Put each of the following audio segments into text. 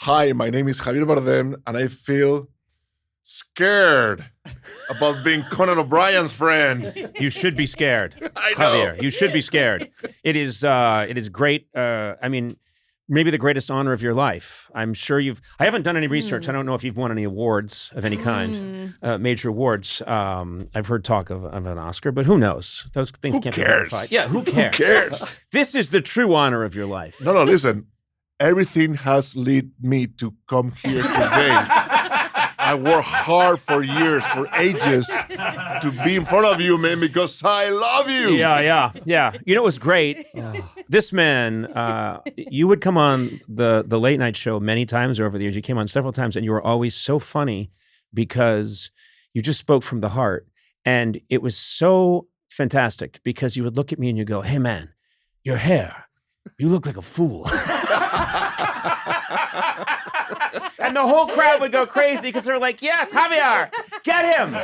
Hi, my name is Javier Bardem, and I feel scared about being Conan O'Brien's friend. You should be scared, I know. Javier. You should be scared. It is great. Maybe the greatest honor of your life. I'm sure I haven't done any research. I don't know if you've won any awards of any kind, major awards. I've heard talk of an Oscar, but who knows? Those things can't be verified. Yeah, who cares? Who cares? This is the true honor of your life. No, listen. Everything has led me to come here today. I worked hard for years, for ages, to be in front of you, man, because I love you. Yeah. You know, it was great. This man, you would come on the late night show many times over the years. You came on several times, and you were always so funny because you just spoke from the heart. And it was so fantastic because you would look at me and you go, "Hey, man, your hair, you look like a fool." And the whole crowd would go crazy because they were like, "Yes, Javier, get him.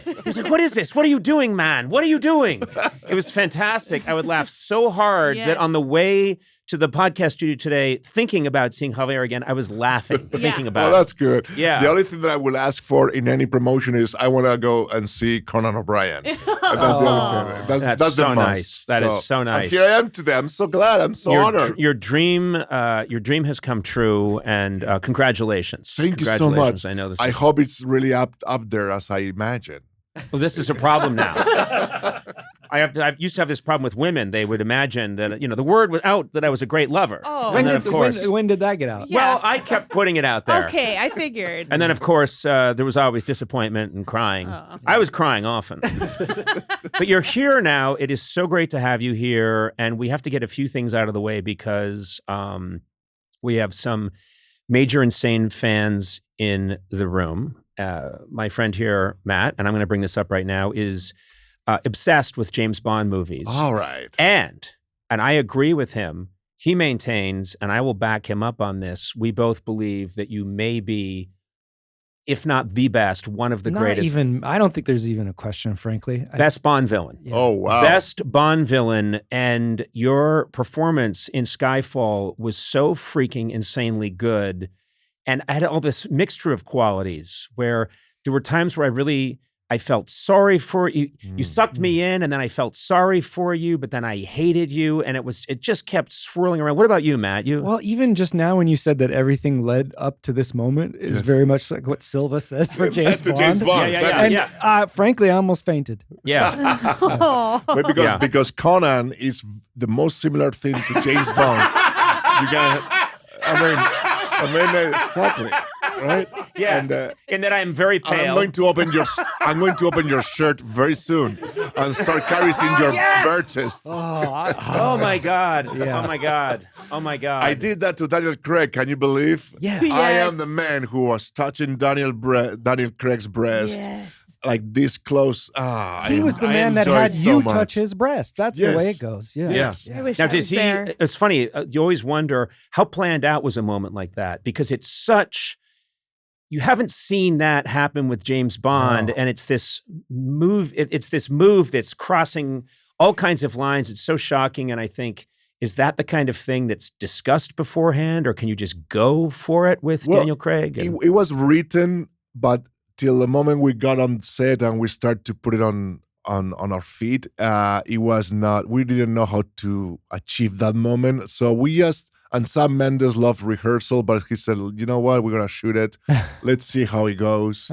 He was like, "What is this? What are you doing, man? What are you doing?" It was fantastic. I would laugh so hard that on the way to the podcast studio today, thinking about seeing Javier again, I was laughing, thinking about it. Well, that's good. Yeah. The only thing that I will ask for in any promotion is I want to go and see Conan O'Brien. That's the only thing. That's so the must. nice. That is so nice. Here I am today. I'm so glad. I'm so honored. Your dream has come true, and congratulations. Thank you so much. I know this. I hope it's really up there as I imagine. Well, this is a problem now. I used to have this problem with women. They would imagine that, the word was out that I was a great lover. Oh. When did that get out? Yeah. Well, I kept putting it out there. Okay, I figured. And then, of course, there was always disappointment and crying. Oh. I was crying often. But you're here now. It is so great to have you here. And we have to get a few things out of the way because we have some major insane fans in the room. My friend here, Matt, and I'm going to bring this up right now, is obsessed with James Bond movies. All right. And I agree with him. He maintains, and I will back him up on this, we both believe that you may be, if not the best, one of the greatest. I don't think there's even a question, frankly. Best Bond villain. Yeah. Oh, wow. Best Bond villain, and your performance in Skyfall was so freaking insanely good. And I had all this mixture of qualities where there were times where I felt sorry for you. You sucked me in, and then I felt sorry for you, but then I hated you, and it just kept swirling around. What about you, Matt? Well, even just now when you said that everything led up to this moment is very much like what Silva says for James Bond. James Bond. And frankly, I almost fainted. Yeah. But because Conan is the most similar thing to James Bond. I mean, exactly, right? Yes, and that I am very pale. I'm going to open your shirt very soon and start caressing your bare chest. Oh my God! Yeah. Oh my God! I did that to Daniel Craig. Can you believe? Yeah. I am the man who was touching Daniel Craig's breast. Yes. Like this close. He was the man that had you touch his breast. That's the way it goes. Yeah. Yes. I wish Now, I was there. it's funny. You always wonder how planned out was a moment like that because you haven't seen that happen with James Bond, and it's this move. It's this move that's crossing all kinds of lines. It's so shocking, and I think, is that the kind of thing that's discussed beforehand, or can you just go for it with Daniel Craig? It was written, but till the moment we got on set and we started to put it on our feet, it was not. We didn't know how to achieve that moment, so we just. And Sam Mendes loved rehearsal, but he said, "You know what? We're gonna shoot it. Let's see how it goes."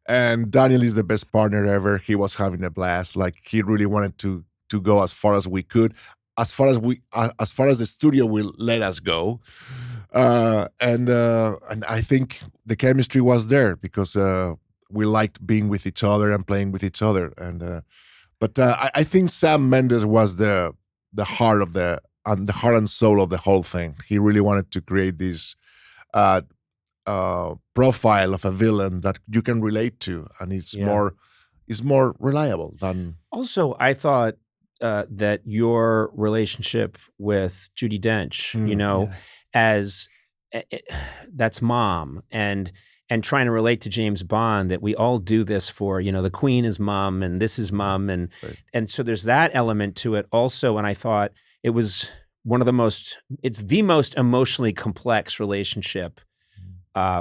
And Daniel is the best partner ever. He was having a blast. Like he really wanted to go as far as we could, as far as the studio will let us go. And I think the chemistry was there because we liked being with each other and playing with each other. And but I think Sam Mendes was the heart of the heart and soul of the whole thing. He really wanted to create this profile of a villain that you can relate to, and it's more reliable than. Also, I thought that your relationship with Judi Dench, as that's mom, and trying to relate to James Bond, that we all do this for, the Queen is mom and this is mom, and so there's that element to it also. And I thought it was it's the most emotionally complex relationship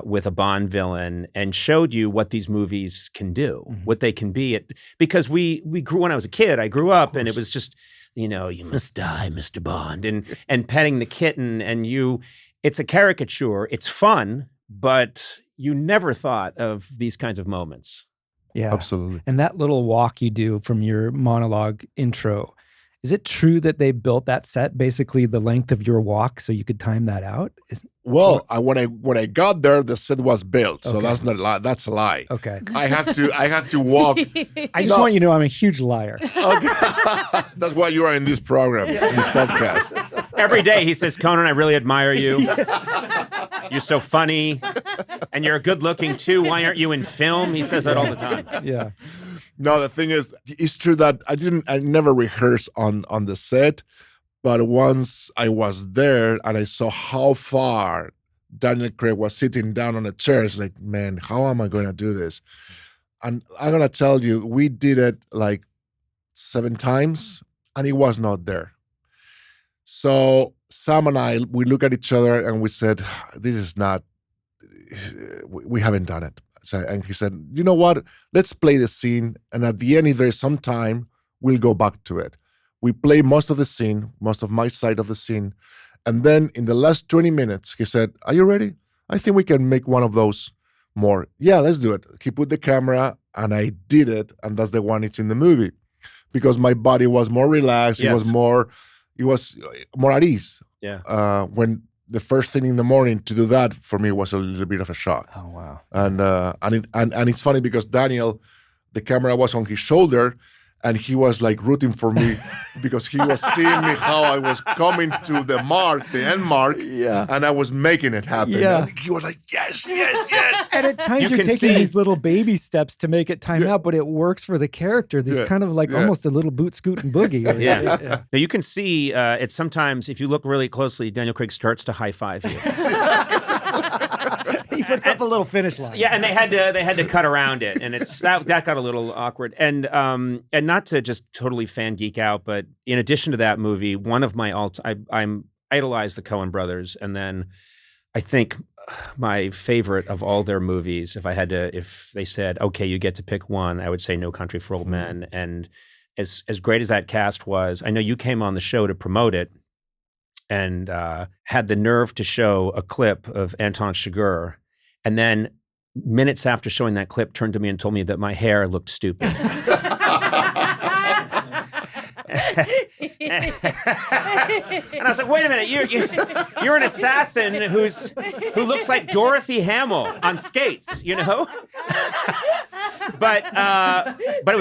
with a Bond villain, and showed you what these movies can do, what they can be. Because we grew, when I was a kid, I grew up and it was just, you must die, Mr. Bond, and petting the kitten, and it's a caricature. It's fun, but you never thought of these kinds of moments. Yeah, absolutely. And that little walk you do from your monologue intro, is it true that they built that set basically the length of your walk so you could time that out? When I got there, the set was built, so that's not a lie. That's a lie. Okay, I have to walk. I just want you to know I'm a huge liar. Okay. That's why you are in this program, in this podcast. Every day he says, Conan, I really admire you. You're so funny, and you're good looking too. Why aren't you in film? He says that all the time. Yeah. No, the thing is, it's true that I never rehearsed on the set, but once I was there and I saw how far Daniel Craig was sitting down on a chair, it's like, man, how am I going to do this? And I'm going to tell you, we did it like 7 times and he was not there. So Sam and I, we look at each other and we said, we haven't done it. And he said, you know what? Let's play the scene. And at the end, if there's some time, we'll go back to it. We play most of the scene, most of my side of the scene. And then in the last 20 minutes, he said, are you ready? I think we can make one of those more. Yeah, let's do it. He put the camera and I did it. And that's the one it's in the movie. Because my body was more relaxed. Yes. It was more at ease. Yeah. When the first thing in the morning to do that for me was a little bit of a shock. Oh wow! And it's funny because Daniel, the camera was on his shoulder, and he was like rooting for me because he was seeing me how I was coming to the end mark, and I was making it happen. Yeah. And he was like, yes, yes, yes. And at times you're taking these little baby steps to make it time out, but it works for the character. This kind of like almost a little boot scoot and boogie. Yeah. Now you can see it sometimes if you look really closely, Daniel Craig starts to high five you. He puts up a little finish line. Yeah, and they had to cut around it, and that got a little awkward. And not to just totally fan geek out, but in addition to that movie, one of my I'm idolize the Coen Brothers, and then I think my favorite of all their movies, if they said, okay, you get to pick one, I would say No Country for Old Men. And as great as that cast was, I know you came on the show to promote it and had the nerve to show a clip of Anton Chigurh, and then minutes after showing that clip, turned to me and told me that my hair looked stupid. And I was like, wait a minute, you're an assassin who looks like Dorothy Hamill on skates, But it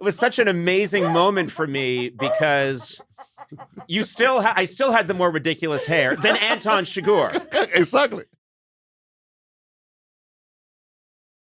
was such an amazing moment for me because I still had the more ridiculous hair than Anton Chigurh. Exactly.